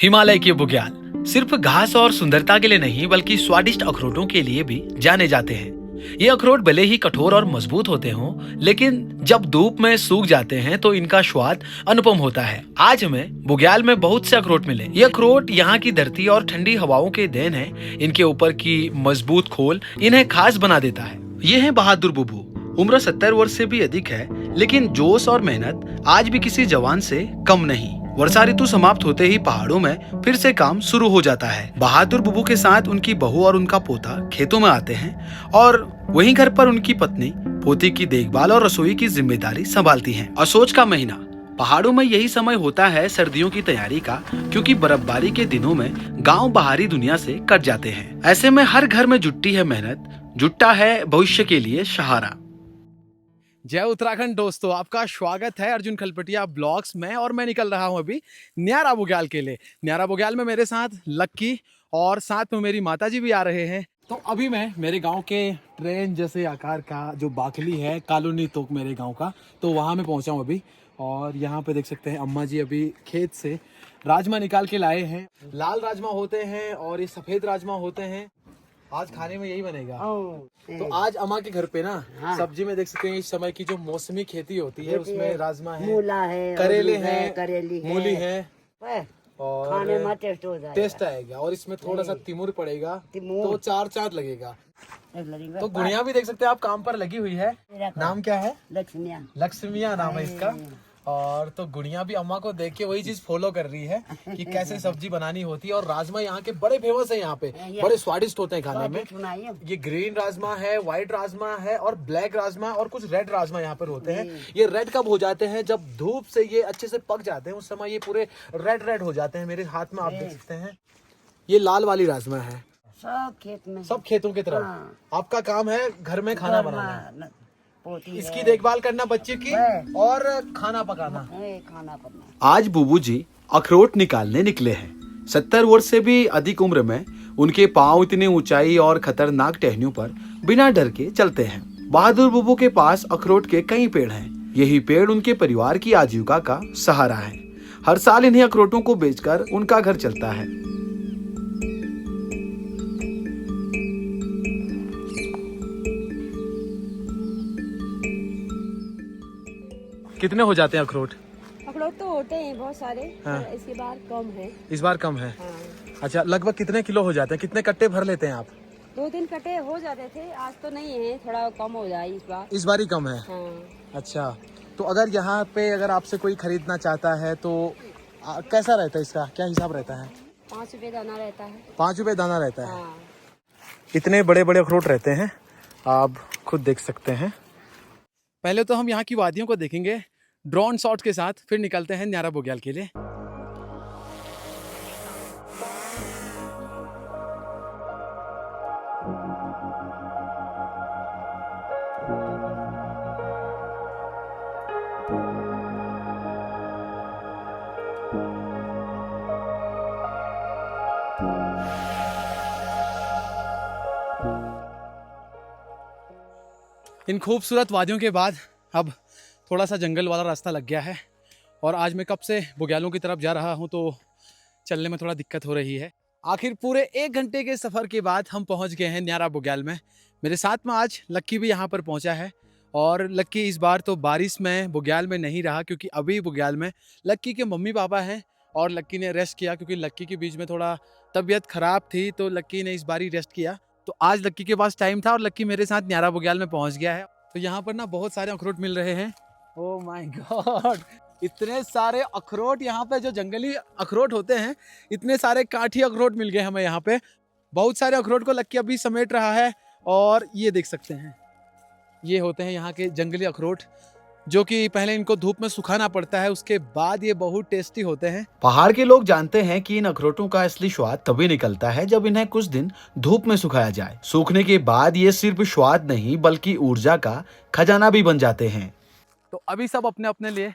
हिमालय के बुग्याल सिर्फ घास और सुंदरता के लिए नहीं बल्कि स्वादिष्ट अखरोटों के लिए भी जाने जाते हैं। ये अखरोट भले ही कठोर और मजबूत होते हों, लेकिन जब धूप में सूख जाते हैं तो इनका स्वाद अनुपम होता है। आज हमें बुग्याल में बहुत से अखरोट मिले। ये अखरोट यहाँ की धरती और ठंडी हवाओं के देन है। इनके ऊपर की मजबूत खोल इन्हें खास बना देता है। ये है बहादुर बुबू। उम्र 70 वर्ष से भी अधिक है, लेकिन जोश और मेहनत आज भी किसी जवान से कम नहीं। वर्षा ऋतु समाप्त होते ही पहाड़ों में फिर से काम शुरू हो जाता है। बहादुर बुबू के साथ उनकी बहू और उनका पोता खेतों में आते हैं और वहीं घर पर उनकी पत्नी पोती की देखभाल और रसोई की जिम्मेदारी संभालती हैं। असोच का महीना पहाड़ों में यही समय होता है सर्दियों की तैयारी का, क्योंकि बर्फबारी के दिनों में गांव बाहरी दुनिया से कट जाते हैं। ऐसे में हर घर में जुटती है मेहनत, जुटता है भविष्य के लिए सहारा। जय उत्तराखंड दोस्तों, आपका स्वागत है अर्जुन खलपटिया ब्लॉग्स में। और मैं निकल रहा हूं अभी न्यारा बुग्याल के लिए। न्यारा बुग्याल में मेरे साथ लक्की और साथ में मेरी माताजी भी आ रहे हैं। तो अभी मैं मेरे गांव के ट्रेन जैसे आकार का जो बाखली है कॉलोनी तोक मेरे गांव का, तो वहां मैं पहुंचा हूं अभी। और यहाँ पे देख सकते हैं अम्मा जी अभी खेत से राजमा निकाल के लाए हैं। लाल राजमा होते हैं और ये सफेद राजमा होते हैं। आज खाने में यही बनेगा। तो आज अम्मा के घर पे ना सब्जी में देख सकते हैं इस समय की जो मौसमी खेती होती है उसमें राजमा है, मूला है, करेले हैं, करेली है, मूली है और खाने में टेस्ट हो जाएगा। टेस्ट आएगा। और इसमें थोड़ा सा तिमुर पड़ेगा तो चार चार लगेगा। तो गुड़िया भी देख सकते हैं आप काम पर लगी हुई है। नाम क्या है? लक्ष्मिया। लक्ष्मिया नाम है इसका। और तो गुड़िया भी अम्मा को देख के वही चीज फॉलो कर रही है कि कैसे सब्जी बनानी होती है। और राजमा यहाँ के बड़े फेमस है, यहाँ पे बड़े स्वादिष्ट होते हैं खाने में। ये ग्रीन राजमा है, व्हाइट राजमा है और ब्लैक राजमा और कुछ रेड राजमा यहाँ पर होते हैं। ये रेड कब हो जाते हैं? जब धूप से ये अच्छे से पक जाते हैं, उस समय ये पूरे रेड रेड हो जाते हैं। मेरे हाथ में आप देख सकते हैं ये लाल वाली राजमा है। सब खेत में, सब खेतों की तरफ। आपका काम है घर में खाना बनाना, इसकी देखभाल करना बच्चे की और खाना पकाना। आज बुबू जी अखरोट निकालने निकले हैं। 70 वर्ष से भी अधिक उम्र में उनके पांव इतनी ऊंचाई और खतरनाक टहनियों पर बिना डर के चलते हैं। बहादुर बुबू के पास अखरोट के कई पेड़ हैं। यही पेड़ उनके परिवार की आजीविका का सहारा है। हर साल इन्हीं अखरोटों को बेचकर उनका घर चलता है। कितने हो जाते हैं अखरोट? अखरोट तो होते हैं बहुत सारे। हाँ। इसके बार कम है। इस बार कम है। हाँ। अच्छा, लगभग कितने किलो हो जाते हैं? कितने कट्टे भर लेते हैं आप? 2-3 कटे हो जाते थे, आज तो नहीं है, थोड़ा कम हो जाए इस बार। इस बार ही कम है। हाँ। अच्छा, तो अगर यहाँ पे अगर आपसे कोई खरीदना चाहता है तो कैसा रहता है? इसका क्या हिसाब रहता है? 5 रुपए दाना रहता है। 5 रुपए दाना रहता है। हाँ। इतने बड़े बड़े अखरोट रहते हैं, आप खुद देख सकते हैं। पहले तो हम यहाँ की वादियों को देखेंगे ड्रोन शॉट के साथ, फिर निकलते हैं न्यारा बुग्याल के लिए। इन खूबसूरत वादियों के बाद अब थोड़ा सा जंगल वाला रास्ता लग गया है। और आज मैं कब से बुग्यालों की तरफ जा रहा हूं तो चलने में थोड़ा दिक्कत हो रही है। आखिर पूरे 1 घंटे के सफ़र के बाद हम पहुंच गए हैं न्यारा बुग्याल में। मेरे साथ में आज लक्की भी यहां पर पहुंचा है। और लक्की इस बार तो बारिश में बुग्याल में नहीं रहा, क्योंकि अभी बुग्याल में लक्की के मम्मी पापा हैं और लक्की ने रेस्ट किया, क्योंकि लक्की के बीच में थोड़ा तबीयत खराब थी तो लक्की ने इस बार ही रेस्ट किया। तो आज लक्की के पास टाइम था और लक्की मेरे साथ न्यारा बुग्याल में पहुंच गया है। तो यहाँ पर ना बहुत सारे अखरोट मिल रहे हैं। ओह माय गॉड, इतने सारे अखरोट! यहाँ पे जो जंगली अखरोट होते हैं, इतने सारे काठी अखरोट मिल गए हमें यहाँ पे। बहुत सारे अखरोट को लक्की अभी समेट रहा है। और ये देख सकते हैं, ये होते हैं यहाँ के जंगली अखरोट, जो कि पहले इनको धूप में सुखाना पड़ता है, उसके बाद ये बहुत टेस्टी होते हैं। पहाड़ के लोग जानते हैं कि इन अखरोटों का असली स्वाद तभी निकलता है जब इन्हें कुछ दिन धूप में सुखाया जाए। सूखने के बाद ये सिर्फ स्वाद नहीं बल्कि ऊर्जा का खजाना भी बन जाते हैं। तो अभी सब अपने अपने लिए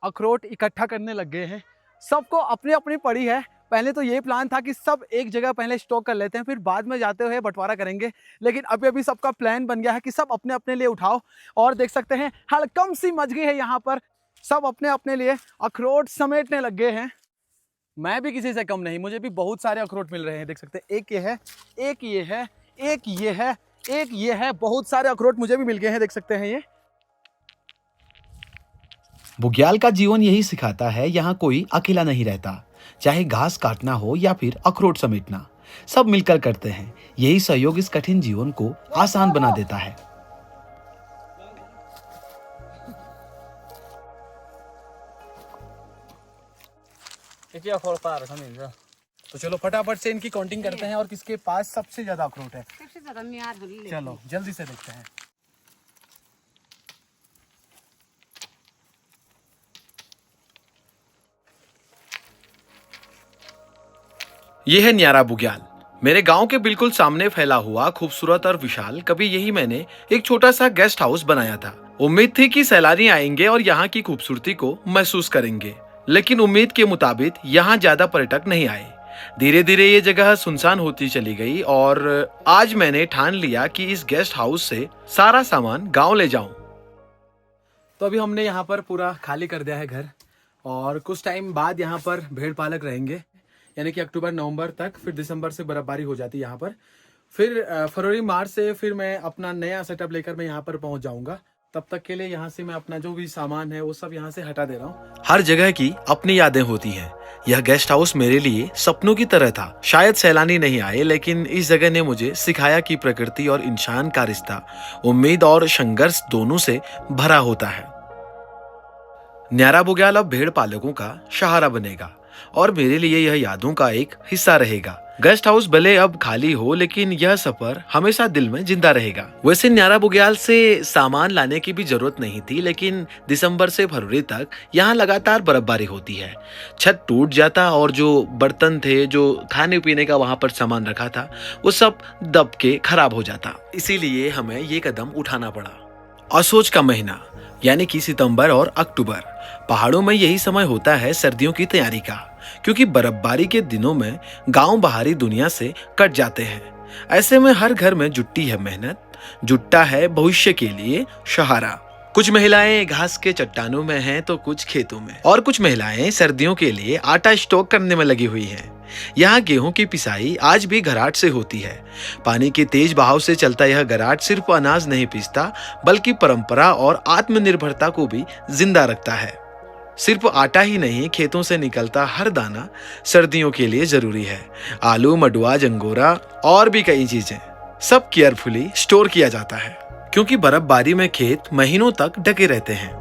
अखरोट इकट्ठा करने लग गए हैं। सबको अपनी अपनी पड़ी है। पहले तो ये प्लान था कि सब एक जगह पहले स्टॉक कर लेते हैं, फिर बाद में जाते हुए बंटवारा करेंगे। लेकिन अभी अभी सबका प्लान बन गया है कि सब अपने अपने लिए उठाओ। और देख सकते हैं हड़कंप सी मच गई है यहाँ पर। सब अपने अपने लिए अखरोट समेटने लग गए हैं। मैं भी किसी से कम नहीं, मुझे भी बहुत सारे अखरोट मिल रहे हैं। देख सकते हैं, एक ये है, एक ये है, एक ये है, एक ये है। बहुत सारे अखरोट मुझे भी मिल गए हैं, देख सकते हैं ये। बुग्याल का जीवन यही सिखाता है, यहाँ कोई अकेला नहीं रहता। चाहे घास काटना हो या फिर अखरोट समेटना, सब मिलकर करते हैं। यही सहयोग इस कठिन जीवन को आसान बना देता है। तो चलो फटाफट से इनकी काउंटिंग करते हैं और किसके पास सबसे ज्यादा अखरोट है। सबसे ज्यादा मैं यार होली चलो जल्दी से देखते हैं। ये है न्यारा बुग्याल, मेरे गांव के बिल्कुल सामने फैला हुआ खूबसूरत और विशाल। कभी यही मैंने एक छोटा सा गेस्ट हाउस बनाया था। उम्मीद थी कि सैलानी आएंगे और यहाँ की खूबसूरती को महसूस करेंगे, लेकिन उम्मीद के मुताबिक यहाँ ज्यादा पर्यटक नहीं आए। धीरे धीरे ये जगह सुनसान होती चली गई और आज मैंने ठान लिया कि इस गेस्ट हाउस से सारा सामान गांव ले जाऊं। तो अभी हमने यहाँ पर पूरा खाली कर दिया है घर, और कुछ टाइम बाद यहाँ पर भेड़ पालक रहेंगे, यानी कि अक्टूबर नवंबर तक। फिर दिसंबर से बर्फबारी हो जाती है यहाँ पर। फिर फरवरी मार्च से फिर मैं अपना नया सेटअप लेकर मैं यहाँ पर पहुँच जाऊँगा। तब तक के लिए यहाँ से मैं अपना जो भी सामान है वो सब यहाँ से हटा दे रहा हूँ। हर जगह की अपनी यादें होती हैं। यह गेस्ट हाउस मेरे लिए सपनों की तरह था। शायद सैलानी नहीं आए, लेकिन इस जगह ने मुझे सिखाया कि प्रकृति और इंसान का रिश्ता उम्मीद और संघर्ष दोनों से भरा होता है। न्यारा बुग्याल अब भेड़ पालकों का सहारा बनेगा और मेरे लिए यह यादों का एक हिस्सा रहेगा। गेस्ट हाउस भले अब खाली हो, लेकिन यह सफर हमेशा दिल में जिंदा रहेगा। वैसे न्यारा बुग्याल से सामान लाने की भी जरूरत नहीं थी, लेकिन दिसंबर से फरवरी तक यहाँ लगातार बर्फबारी होती है। छत टूट जाता और जो बर्तन थे, जो खाने पीने का वहां पर सामान रखा था, वो सब दब के खराब हो जाता। इसीलिए हमें ये कदम उठाना पड़ा। असोज का महीना यानी कि सितंबर और अक्टूबर, पहाड़ों में यही समय होता है सर्दियों की तैयारी का, क्योंकि बर्फबारी के दिनों में गांव बाहरी दुनिया से कट जाते हैं। ऐसे में हर घर में जुटती है मेहनत, जुटता है भविष्य के लिए सहारा। कुछ महिलाएं घास के चट्टानों में हैं तो कुछ खेतों में, और कुछ महिलाएं सर्दियों के लिए आटा स्टॉक करने में लगी हुई हैं। यहाँ गेहूं की पिसाई आज भी घराट से होती है। पानी के तेज बहाव से चलता यह घराट सिर्फ अनाज नहीं पीसता, बल्कि परंपरा और आत्मनिर्भरता को भी जिंदा रखता है। सिर्फ आटा ही नहीं, खेतों से निकलता हर दाना सर्दियों के लिए जरूरी है। आलू, मडुआ, जंगोरा और भी कई चीजें, सब केयरफुली स्टोर किया जाता है, क्योंकि बर्फबारी में खेत महीनों तक ढके रहते हैं।